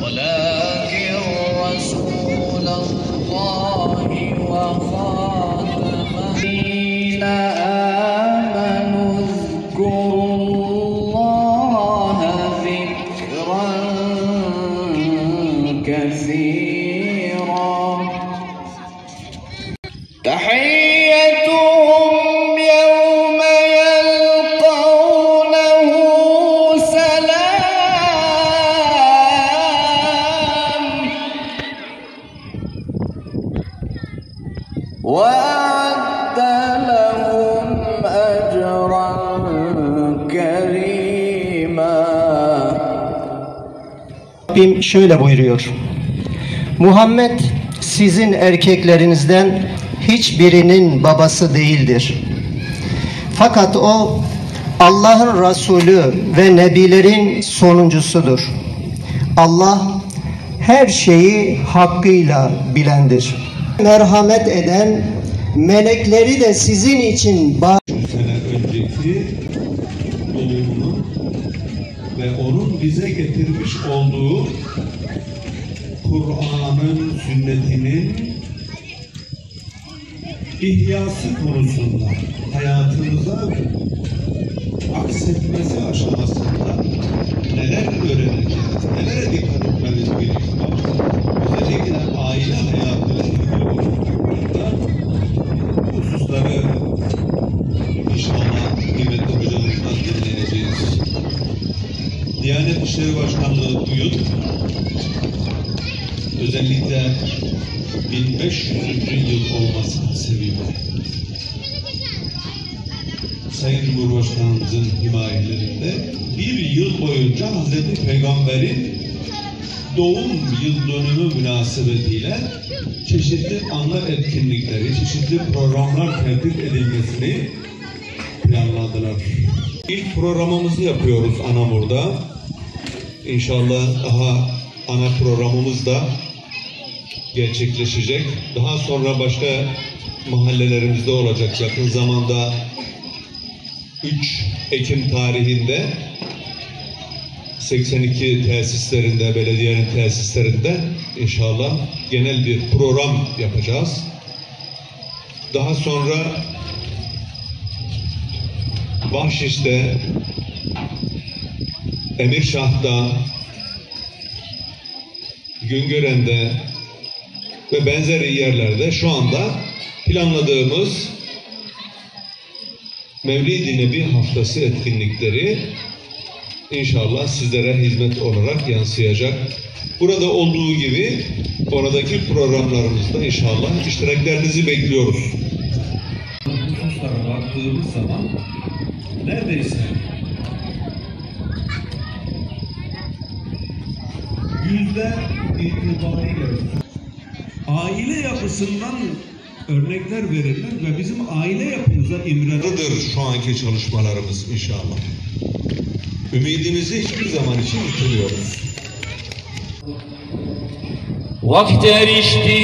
ولكن رسول الله وخاتم الذين آمنوا اذكروا الله ذكرا كثيرا تحيتهم يوم يلقونه سلام وأعد لهم أجرا كريما. Rabbim şöyle buyuruyor: Muhammed sizin erkeklerinizden hiçbirinin babası değildir. Fakat o Allah'ın Resulü ve Nebilerin sonuncusudur. Allah her şeyi hakkıyla bilendir. Merhamet eden melekleri de sizin için sene önceki doğumunu ve onun bize getirmiş olduğu Kur'an'ın, sünnetinin ihyası konusunda hayatımıza aksetmesi aşamasında neler öğreneceğiz, nelere dikkat etmemiz gerekiyor. Özellikle aile hayatıyla ilgili olarak bu hususları inşallah kıymetli hocamızdan dinleyeceğiz. Diyanet İşleri Başkanlığı bugün özellikle 1500. yıl olması sebebiyle Sayın Cumhurbaşkanımızın himayelerinde bir yıl boyunca Hazreti Peygamber'in doğum yıl dönümü münasebetiyle çeşitli anma etkinlikleri, çeşitli programlar tertip edilmesini planladılar. İlk programımızı yapıyoruz Anamur'da. İnşallah daha ana programımız da gerçekleşecek. Daha sonra başka mahallelerimizde olacak. Yakın zamanda 3 Ekim tarihinde 82 tesislerinde, belediyenin tesislerinde inşallah genel bir program yapacağız. Daha sonra Bahşiş'te, Emirşah'ta, Güngören'de ve benzeri yerlerde şu anda planladığımız Mevlid-i Nebi Haftası etkinlikleri İnşallah sizlere hizmet olarak yansıyacak. Burada olduğu gibi oradaki programlarımızda inşallah iştiraklerinizi bekliyoruz. Hususlara baktığımız zaman neredeyse yüzde itibariyle aile yapısından örnekler verirler ve bizim aile yapımıza imrenlidir şu anki çalışmalarımız inşallah. Ümidimizi hiçbir zaman için bitirmiyoruz. واخترشتي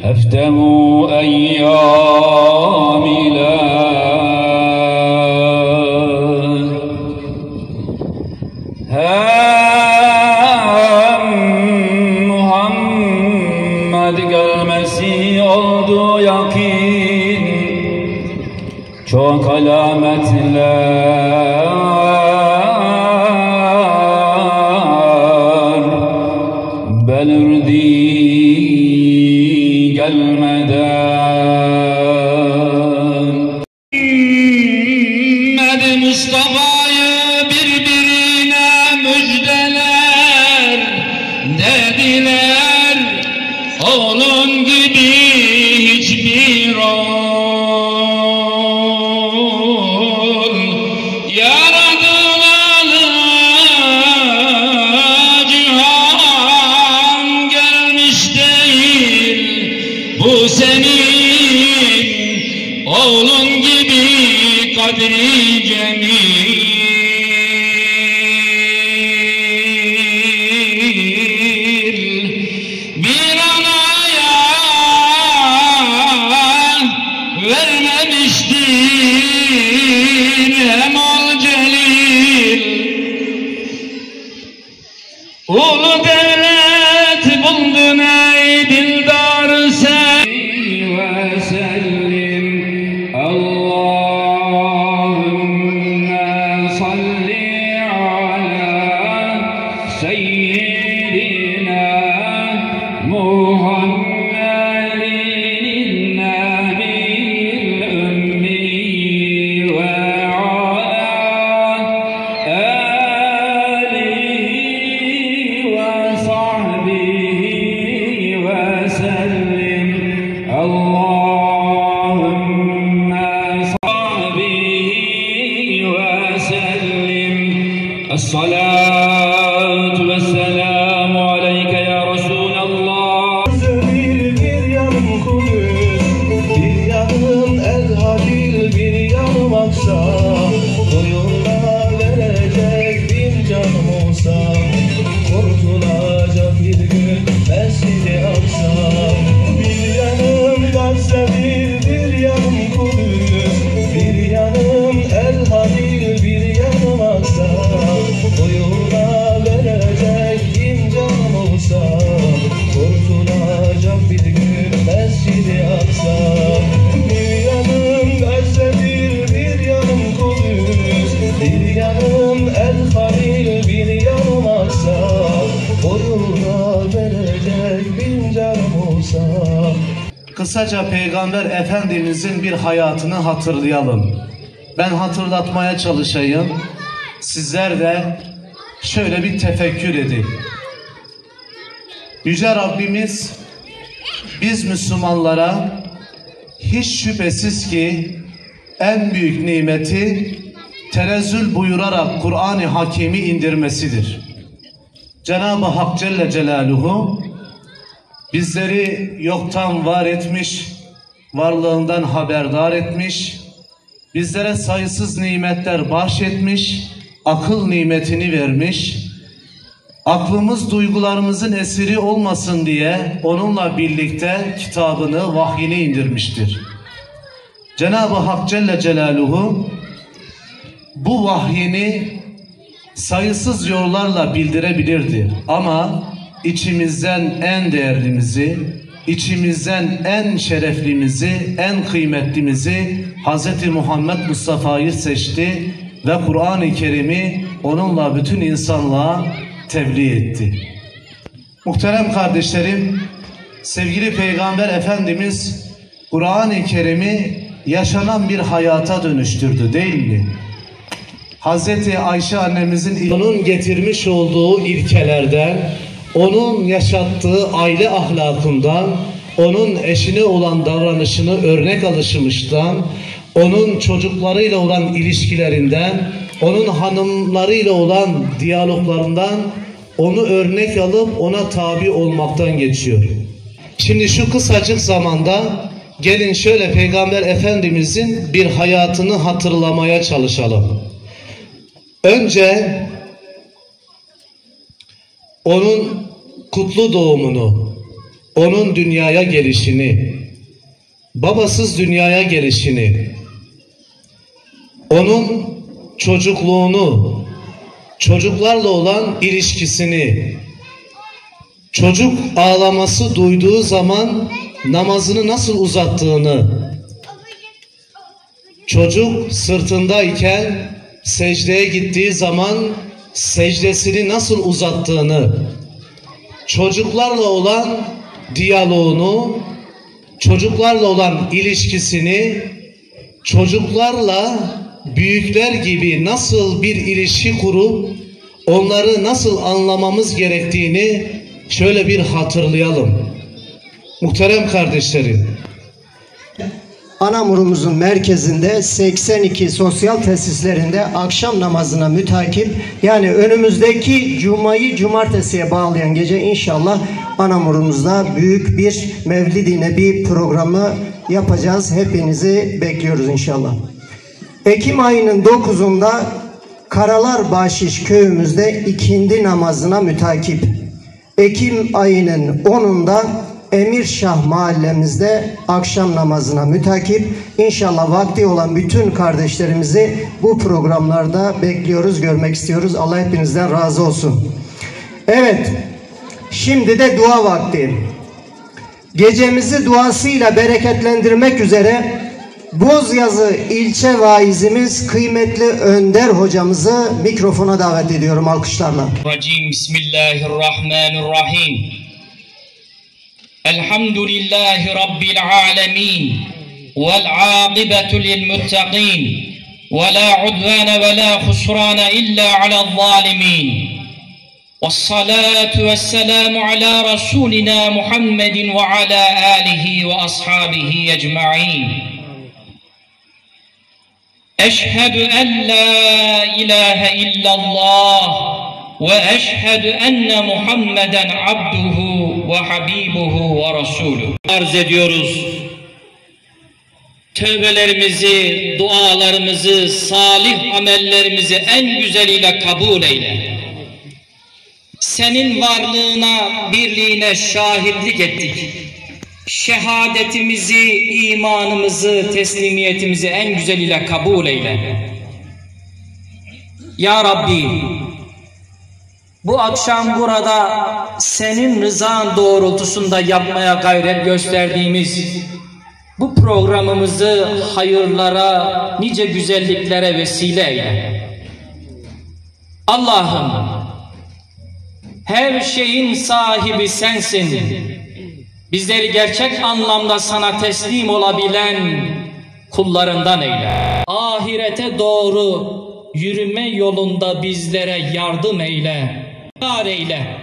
هفتم أيام لا hem Muhammed gelmesi oldu yakin, çok alametler belirdi gelmeden. Muhammed Mustafa'yı birbirine müjdeler dediler, oğlun gibi hiçbir oğul yaradılalı cihan gelmiş değil. Bu senin oğlun gibi kadri cemil. Bir anaya kısaca Peygamber Efendimizin bir hayatını hatırlayalım. Ben hatırlatmaya çalışayım. Sizler de şöyle bir tefekkür edin. Yüce Rabbimiz biz Müslümanlara hiç şüphesiz ki en büyük nimeti tenezzül buyurarak Kur'an-ı Hakim'i indirmesidir. Cenab-ı Hak Celle Celaluhu bizleri yoktan var etmiş, varlığından haberdar etmiş, bizlere sayısız nimetler bahşetmiş, akıl nimetini vermiş, aklımız duygularımızın esiri olmasın diye onunla birlikte kitabını, vahyini indirmiştir. Cenab-ı Hak Celle Celaluhu bu vahyini sayısız yollarla bildirebilirdi ama içimizden en değerlimizi, içimizden en şereflimizi, en kıymetlimizi Hz. Muhammed Mustafa'yı seçti ve Kur'an-ı Kerim'i onunla bütün insanlığa tebliğ etti. Muhterem kardeşlerim, sevgili Peygamber Efendimiz Kur'an-ı Kerim'i yaşanan bir hayata dönüştürdü değil mi? Hazreti Ayşe annemizin onun getirmiş olduğu ilkelerden, onun yaşattığı aile ahlakından, onun eşine olan davranışını örnek alışmıştan, onun çocuklarıyla olan ilişkilerinden, onun hanımlarıyla olan diyaloglarından onu örnek alıp ona tabi olmaktan geçiyor. Şimdi şu kısacık zamanda gelin şöyle Peygamber Efendimizin bir hayatını hatırlamaya çalışalım. Önce onun kutlu doğumunu, onun dünyaya gelişini, babasız dünyaya gelişini, onun çocukluğunu, çocuklarla olan ilişkisini, çocuk ağlaması duyduğu zaman namazını nasıl uzattığını, çocuk sırtındayken secdeye gittiği zaman secdesini nasıl uzattığını, çocuklarla olan diyaloğunu, çocuklarla olan ilişkisini, çocuklarla büyükler gibi nasıl bir ilişki kurup onları nasıl anlamamız gerektiğini şöyle bir hatırlayalım. Muhterem kardeşlerim, Anamur'umuzun merkezinde 82 sosyal tesislerinde akşam namazına mütakip, yani önümüzdeki cumayı cumartesiye bağlayan gece inşallah Anamur'umuzda büyük bir Mevlid-i Nebi programı yapacağız. Hepinizi bekliyoruz inşallah. Ekim ayının 9'unda Karalar Bahşiş köyümüzde ikindi namazına mütakip. Ekim ayının 10'unda Emirşah mahallemizde akşam namazına mütakip. İnşallah vakti olan bütün kardeşlerimizi bu programlarda bekliyoruz, görmek istiyoruz. Allah hepinizden razı olsun. Evet, şimdi de dua vakti. Gecemizi duasıyla bereketlendirmek üzere Bozyazı ilçe vaizimiz kıymetli Önder hocamızı mikrofona davet ediyorum alkışlarla. Bismillahirrahmanirrahim. Elhamdülillahi Rabbil alemin. Vel âqibetu lil muttaqin. Ve la udvâne ve la husrâne illa alel zâlimîn. Vessalatu vesselamu ala Rasulina Muhammedin ve ala âlihi ve ashabihi ecma'in. Eşhedü en la ilahe illallah ve eşhedü enne Muhammeden abduhu ve habibuhu ve rasuluhu. Arz ediyoruz. Tövbelerimizi, dualarımızı, salih amellerimizi en güzeliyle kabul eyle. Senin varlığına, birliğine şahitlik ettik. Şehadetimizi, imanımızı, teslimiyetimizi en güzeliyle kabul eyle. Ya Rabbi, bu akşam burada senin rızan doğrultusunda yapmaya gayret gösterdiğimiz bu programımızı hayırlara, nice güzelliklere vesile eyle. Allah'ım, her şeyin sahibi sensin. Bizleri gerçek anlamda sana teslim olabilen kullarından eyle. Ahirete doğru yürüme yolunda bizlere yardım eyle. Yar eyle.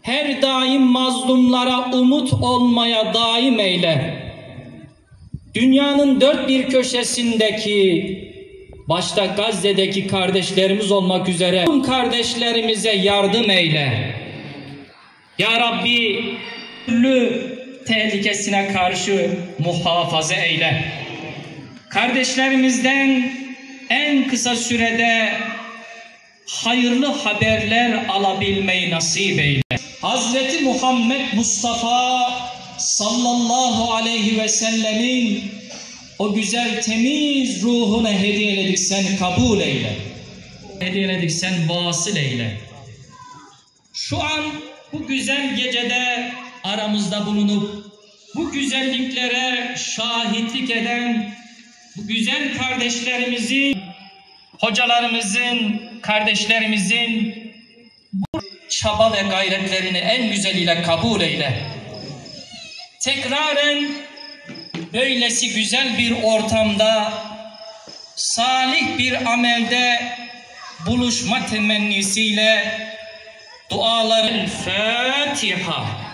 Her daim mazlumlara umut olmaya daim eyle. Dünyanın dört bir köşesindeki, başta Gazze'deki kardeşlerimiz olmak üzere tüm kardeşlerimize yardım eyle. Ya Rabbi, türlü tehlikesine karşı muhafaza eyle. Kardeşlerimizden en kısa sürede hayırlı haberler alabilmeyi nasip eyle. Hazreti Muhammed Mustafa sallallahu aleyhi ve sellemin o güzel temiz ruhuna hediye eledik, sen kabul eyle. Hediye eledik, sen vasıl eyle. Şu an bu güzel gecede aramızda bulunup bu güzelliklere şahitlik eden bu güzel kardeşlerimizin, hocalarımızın, kardeşlerimizin bu çaba ve gayretlerini en güzeliyle kabul eyle. Tekraren böylesi güzel bir ortamda, salih bir amelde buluşma temennisiyle duaların Fatiha.